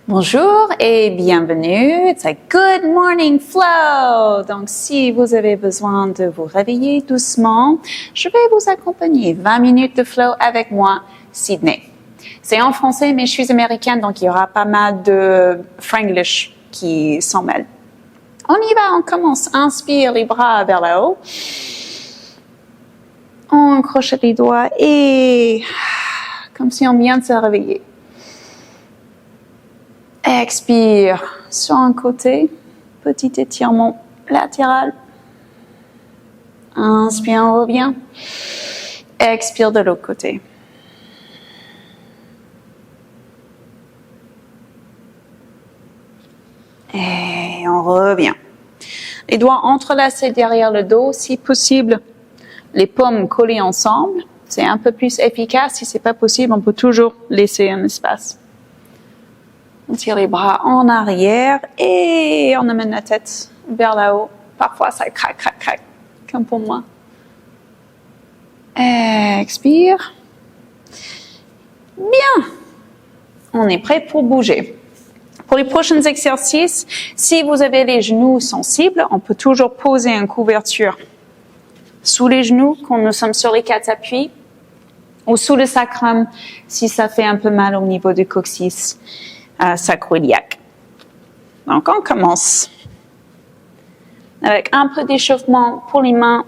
Bonjour et bienvenue, c'est Good Morning Flow. Donc, si vous avez besoin de vous réveiller doucement, je vais vous accompagner 20 minutes de flow avec moi, Sydney. C'est en français, mais je suis américaine, donc il y aura pas mal de franglish qui s'en mêlent. On y va, on commence. Inspire les bras vers le haut. On crochette les doigts et comme si on vient de se réveiller. Expire sur un côté, petit étirement latéral. Inspire, on revient. Expire de l'autre côté. Et on revient. Les doigts entrelacés derrière le dos, si possible, les paumes collées ensemble. C'est un peu plus efficace. Si c'est pas possible, on peut toujours laisser un espace. On tire les bras en arrière et on amène la tête vers là-haut. Parfois, ça craque, craque, craque, comme pour moi. Expire. Bien. On est prêt pour bouger. Pour les prochains exercices, si vous avez les genoux sensibles, on peut toujours poser une couverture sous les genoux quand nous sommes sur les quatre appuis ou sous le sacrum si ça fait un peu mal au niveau du coccyx sacro-iliaque. Donc, on commence avec un peu d'échauffement pour les mains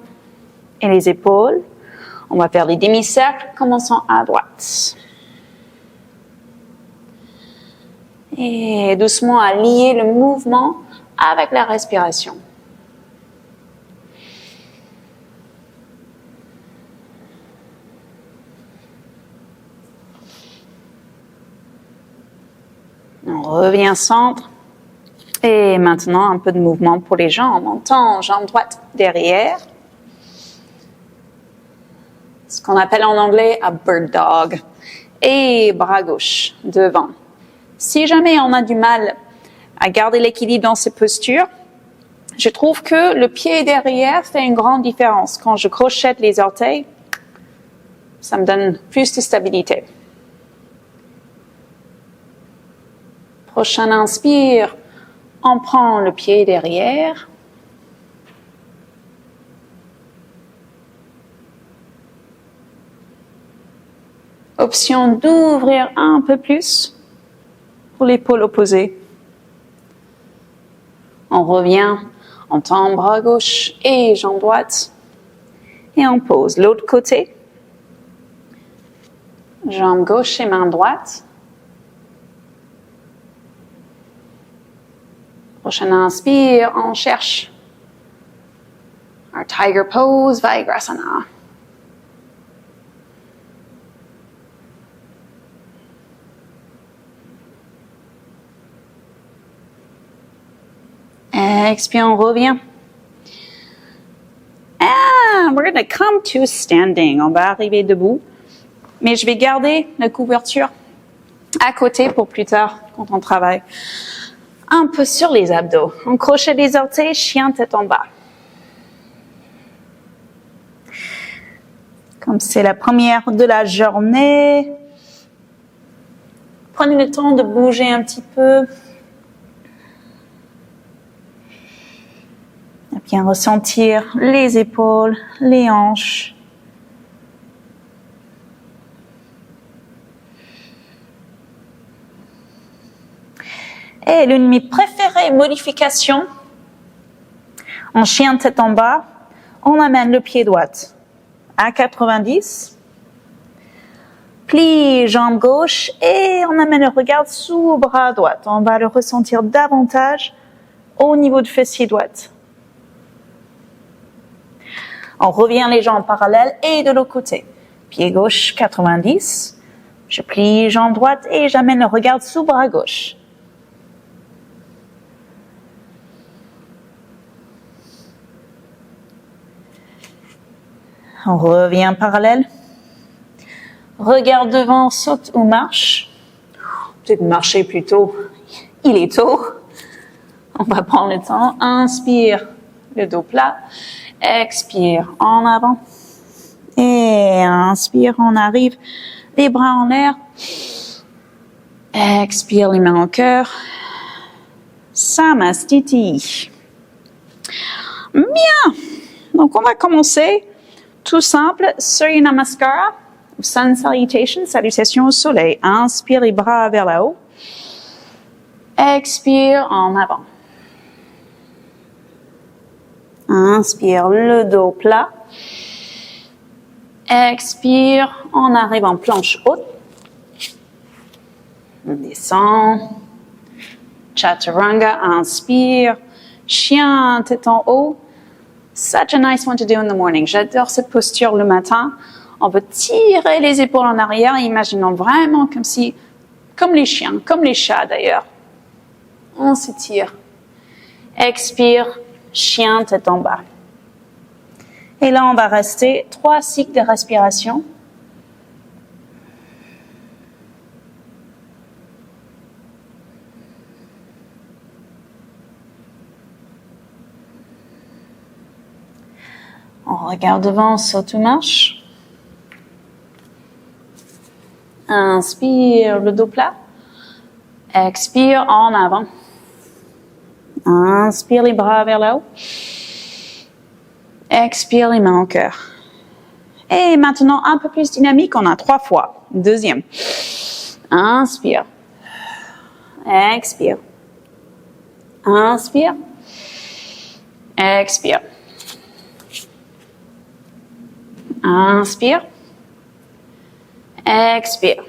et les épaules. On va faire des demi-cercles, commençant à droite. Et doucement à lier le mouvement avec la respiration. On revient au centre. Et maintenant, un peu de mouvement pour les jambes. On tend jambe droite derrière. Ce qu'on appelle en anglais un bird dog. Et bras gauche devant. Si jamais on a du mal à garder l'équilibre dans ces postures, je trouve que le pied derrière fait une grande différence. Quand je crochette les orteils, ça me donne plus de stabilité. Prochain inspire, on prend le pied derrière. Option d'ouvrir un peu plus pour l'épaule opposée. On revient, on tend bras gauche et jambe droite. Et on pose l'autre côté. Jambe gauche et main droite. Prochain inspire, on cherche our tiger pose, Vajrasana. Expire, on revient. We're going to come to standing. On va arriver debout. Mais je vais garder la couverture à côté pour plus tard quand on travaille. Un peu sur les abdos. On crochette les orteils, chien tête en bas. Comme c'est la première de la journée, prenez le temps de bouger un petit peu. Et bien ressentir les épaules, les hanches. Et l'une de mes préférées modifications, en chien tête en bas, on amène le pied droit à 90, plie jambe gauche et on amène le regard sous bras droit. On va le ressentir davantage au niveau du fessier droit. On revient les jambes parallèles et de l'autre côté. Pied gauche 90, je plie jambe droite et j'amène le regard sous bras gauche. On revient parallèle. Regarde devant, saute ou marche. Peut-être marcher plutôt. Il est tôt. On va prendre le temps. Inspire, le dos plat. Expire, en avant. Et inspire, on arrive. Les bras en l'air. Expire les mains au cœur. Samastiti. Bien. Donc, on va commencer tout simple. Surya Namaskara ou Sun Salutation, salutation au soleil. Inspire les bras vers le haut. Expire en avant. Inspire le dos plat. Expire, on arrive en planche haute. On descend. Chaturanga, inspire. Chien, tête en haut. Such a nice one to do in the morning. J'adore cette posture le matin. On veut tirer les épaules en arrière. Imaginons vraiment comme les chiens, comme les chats d'ailleurs. On s'étire. Expire, chien, tête en bas. Et là, on va rester 3 cycles de respiration. On regarde devant, saute ou marche. Inspire, le dos plat. Expire, en avant. Inspire, les bras vers le haut. Expire, les mains au cœur. Et maintenant, un peu plus dynamique, on a 3 fois. Deuxième. Inspire. Expire. Inspire. Expire. Inspire. Expire.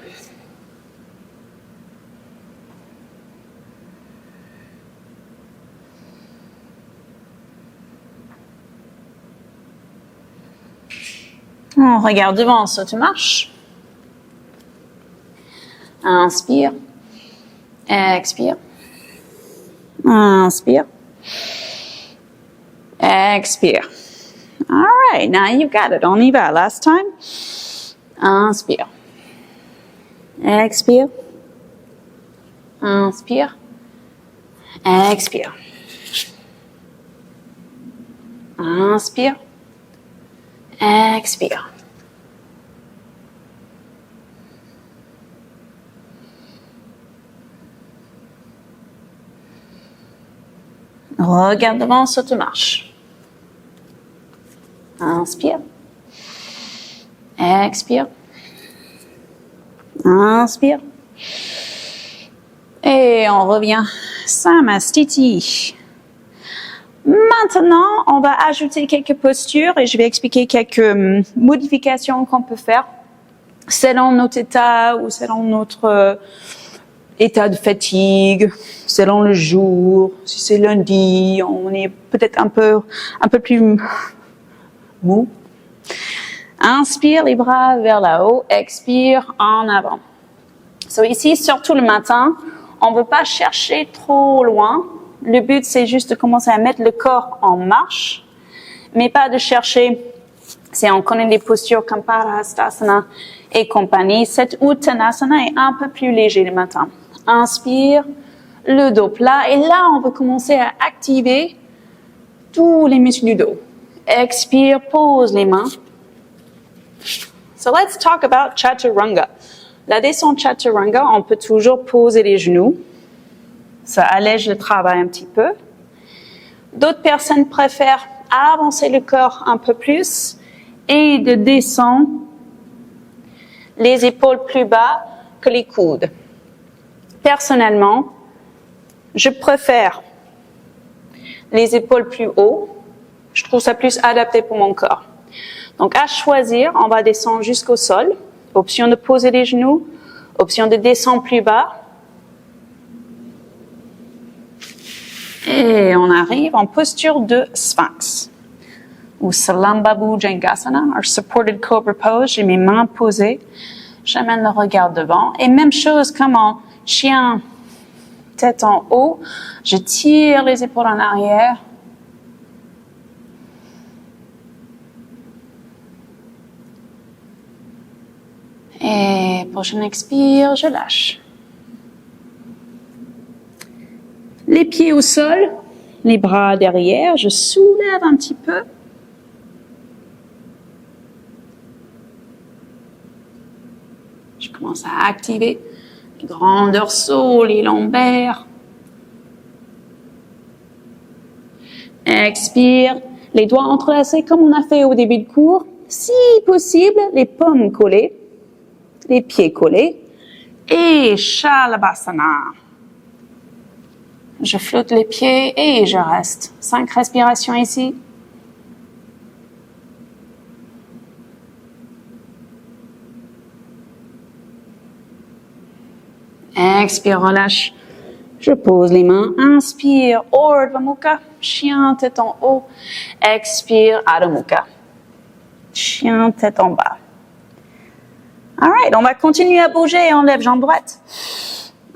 On regarde devant, saute marche. Inspire. Expire. Inspire. Expire. All right, now you got it. On y va. Last time. Inspire. Expire. Inspire. Expire. Inspire. Expire. Regarde devant, saute marche. Inspire. Expire. Inspire. Et on revient. Samastiti. Maintenant, on va ajouter quelques postures et je vais expliquer quelques modifications qu'on peut faire selon notre état ou selon notre état de fatigue, selon le jour. Si c'est lundi, on est peut-être un peu plus mou. Inspire les bras vers le haut, expire en avant. So ici, surtout le matin, on ne veut pas chercher trop loin. Le but, c'est juste de commencer à mettre le corps en marche, mais pas de chercher, on connaît des postures comme Parahastasana et compagnie. Cette Uttanasana est un peu plus léger le matin. Inspire, le dos plat, et là, on va commencer à activer tous les muscles du dos. Expire, pose les mains. So let's talk about Chaturanga. La descente Chaturanga, on peut toujours poser les genoux. Ça allège le travail un petit peu. D'autres personnes préfèrent avancer le corps un peu plus et de descendre les épaules plus bas que les coudes. Personnellement, je préfère les épaules plus haut. Je trouve ça plus adapté pour mon corps. Donc, à choisir, on va descendre jusqu'au sol. Option de poser les genoux. Option de descendre plus bas. Et on arrive en posture de Sphinx. Ou Salambhavu Jangasana, or Supported Cobra Pose. J'ai mes mains posées. J'amène le regard devant. Et même chose comme en chien, tête en haut. Je tire les épaules en arrière. Et prochain expire, je lâche. Les pieds au sol, les bras derrière, je soulève un petit peu. Je commence à activer Les grands dorsaux, les lombaires. Expire, les doigts entrelacés comme on a fait au début de cours. Si possible, les paumes collées, les pieds collés. Et Shalabhasana. Je flotte les pieds et je reste. 5 respirations ici. Expire, relâche. Je pose les mains. Inspire, Urdhva Mukha, chien tête en haut. Expire, Adho Mukha, chien tête en bas. Alright, on va continuer à bouger. On lève jambe droite.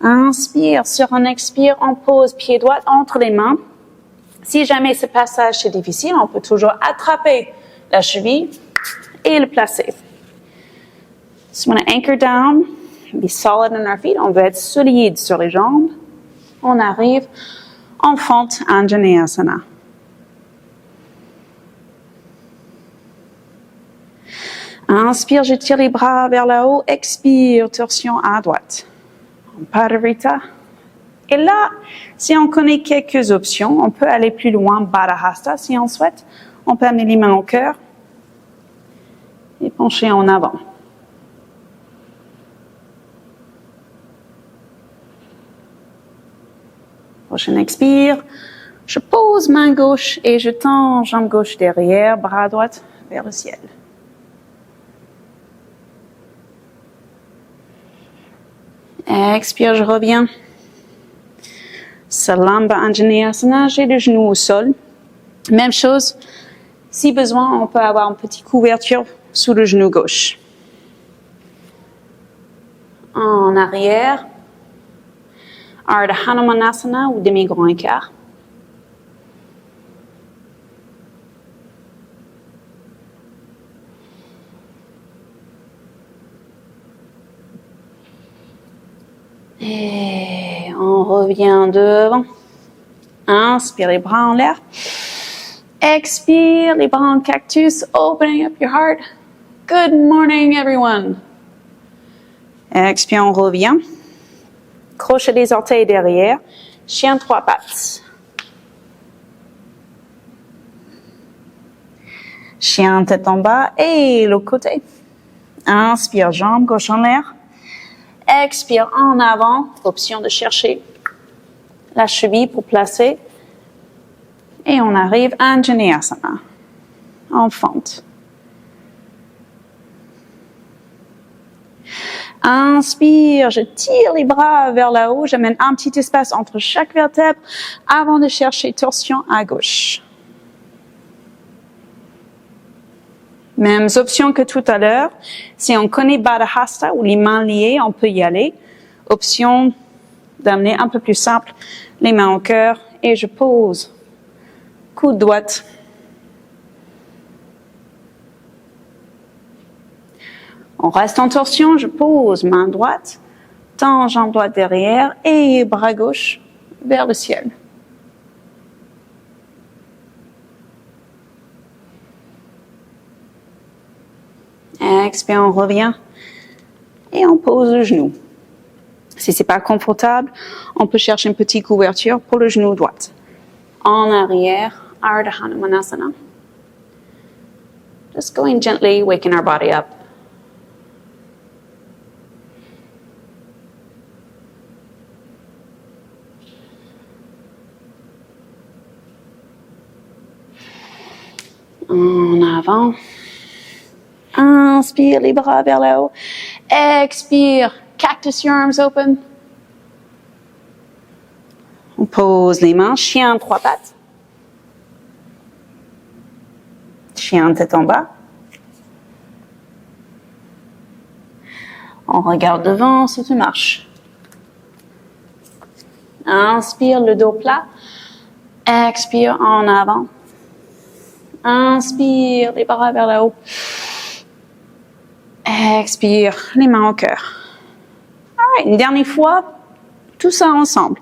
Inspire, sur un expire, on pose pied droit entre les mains. Si jamais ce passage est difficile, on peut toujours attraper la cheville et le placer. So on want to anchor down, be solid in our feet. On veut être solide sur les jambes. On arrive en fente Anjaneyasana. Inspire, je tire les bras vers le haut. Expire, torsion à droite. Parivrtta. Et là, si on connaît quelques options, on peut aller plus loin, Baddha Hasta, si on souhaite. On peut amener les mains au cœur et pencher en avant. Prochain expire. Je pose main gauche et je tends jambe gauche derrière, bras droit vers le ciel. Expire, je reviens. Salamba Anjaneyasana, j'ai le genou au sol. Même chose, si besoin, on peut avoir une petite couverture sous le genou gauche. En arrière, Ardha Hanumanasana ou demi-grand écart. Et on revient devant. Inspire, les bras en l'air. Expire, les bras en cactus, opening up your heart. Good morning, everyone. Expire, on revient. Crochet des orteils derrière. Chien 3 pattes. Chien tête en bas et l'autre côté. Inspire, jambe gauche en l'air. Expire en avant, option de chercher la cheville pour placer. Et on arrive à Anjaneyasana, en fente. Inspire, je tire les bras vers le haut, j'amène un petit espace entre chaque vertèbre avant de chercher torsion à gauche. Mêmes options que tout à l'heure. Si on connaît Baddha Hasta ou les mains liées, on peut y aller. Option d'amener un peu plus simple, les mains au cœur et je pose. Coude droite. On reste en torsion, je pose main droite, tends jambe droite derrière et bras gauche vers le ciel. Expire, on revient et on pose le genou. Si c'est pas confortable, on peut chercher une petite couverture pour le genou droit. En arrière, Ardha Hanumanasana. Just going gently, waking our body up. En avant. Inspire, les bras vers le haut. Expire, cactus your arms open. On pose les mains, chien 3 pattes. Chien tête en bas. On regarde devant, c'est une marche. Inspire, le dos plat. Expire, en avant. Inspire, les bras vers le haut. Expire, les mains au cœur. Alright, une dernière fois, tout ça ensemble.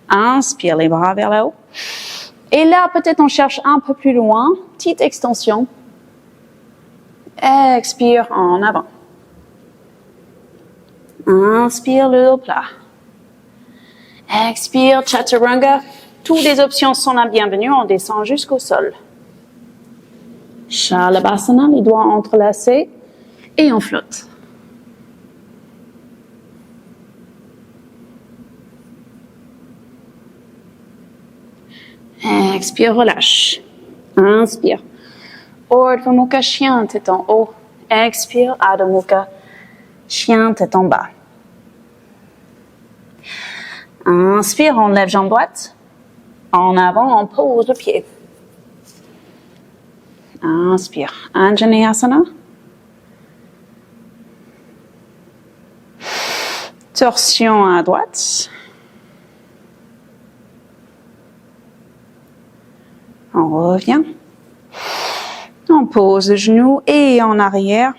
Inspire, les bras vers le haut. Et là, peut-être on cherche un peu plus loin, petite extension. Expire, en avant. Inspire le dos plat. Expire, chaturanga. Toutes les options sont la bienvenue. On descend jusqu'au sol. Shalabhasana, les doigts entrelacés. Et on flotte. Expire, relâche. Inspire. Urdhva Mukha, chien, tête en haut. Expire, Adho Mukha, chien, tête en bas. Inspire, on lève jambe droite. En avant, on pose le pied. Inspire, Anjaneyasana. Torsion à droite. On revient. On pose le genou et en arrière.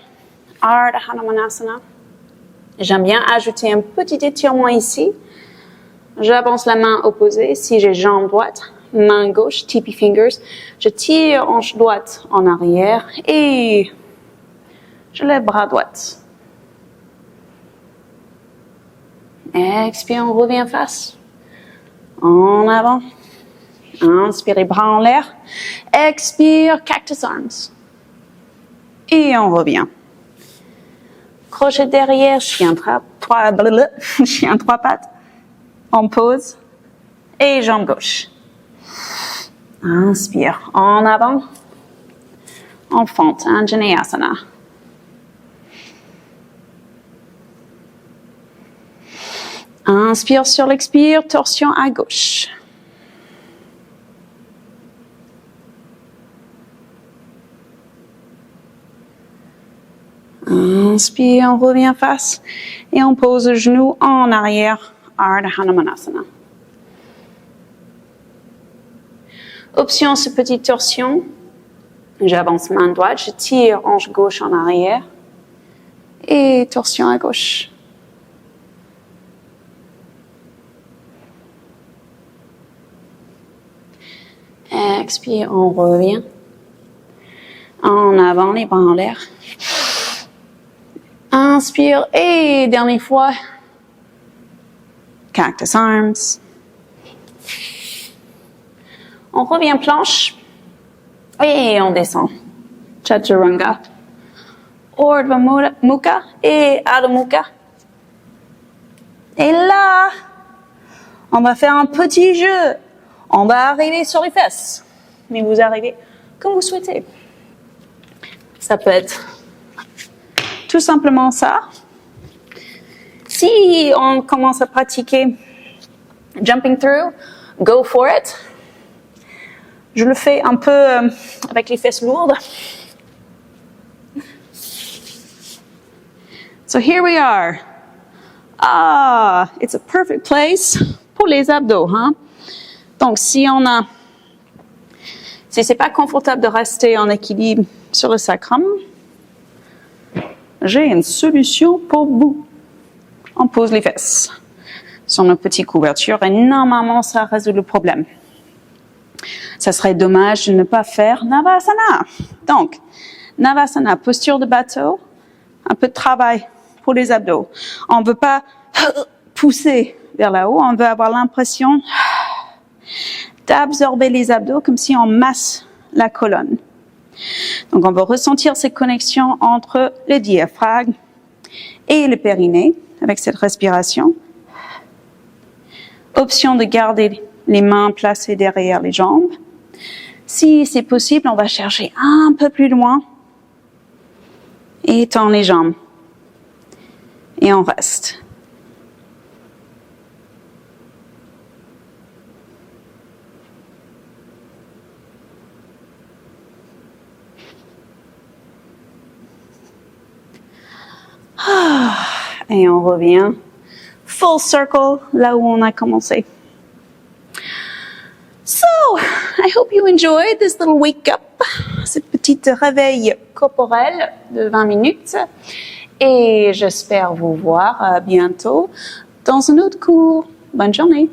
Ardha Hanumanasana. J'aime bien ajouter un petit étirement ici. J'avance la main opposée. Si j'ai jambe droite, main gauche, tippy fingers, je tire hanche droite en arrière et je lève bras droite. Expire, on revient face. En avant. Inspire, bras en l'air. Expire, cactus arms. Et on revient. Crochet derrière, chien trois pattes. On pose. Et jambe gauche. Inspire, en avant. On fente, Anjaneyasana. Inspire sur l'expire, torsion à gauche. Inspire, on revient face et on pose le genou en arrière, Ardha Hanumanasana. Option, ce petite torsion. J'avance main droite, je tire hanche gauche en arrière et torsion à gauche. Expire, on revient. En avant, les bras en l'air. Inspire et dernière fois. Cactus arms. On revient planche. Et on descend. Chaturanga. Urdhva Mukha et Adho Mukha. Et là, on va faire un petit jeu. On va arriver sur les fesses. Mais vous arrivez comme vous souhaitez. Ça peut être tout simplement ça. Si on commence à pratiquer jumping through, go for it. Je le fais un peu avec les fesses lourdes. So here we are. Ah, it's a perfect place pour les abdos, hein? Donc, si c'est pas confortable de rester en équilibre sur le sacrum, j'ai une solution pour vous. On pose les fesses sur nos petites couvertures et normalement, ça résout le problème. Ça serait dommage de ne pas faire Navasana. Donc, Navasana, posture de bateau, un peu de travail pour les abdos. On ne veut pas pousser vers là haut, on veut avoir l'impression d'absorber les abdos comme si on masse la colonne. Donc, on va ressentir cette connexion entre le diaphragme et le périnée avec cette respiration. Option de garder les mains placées derrière les jambes. Si c'est possible, on va chercher un peu plus loin et tend les jambes. Et on reste. Et on revient full circle là où on a commencé. So, I hope you enjoyed this little wake up, cette petite réveil corporel de 20 minutes. Et j'espère vous voir bientôt dans un autre cours. Bonne journée.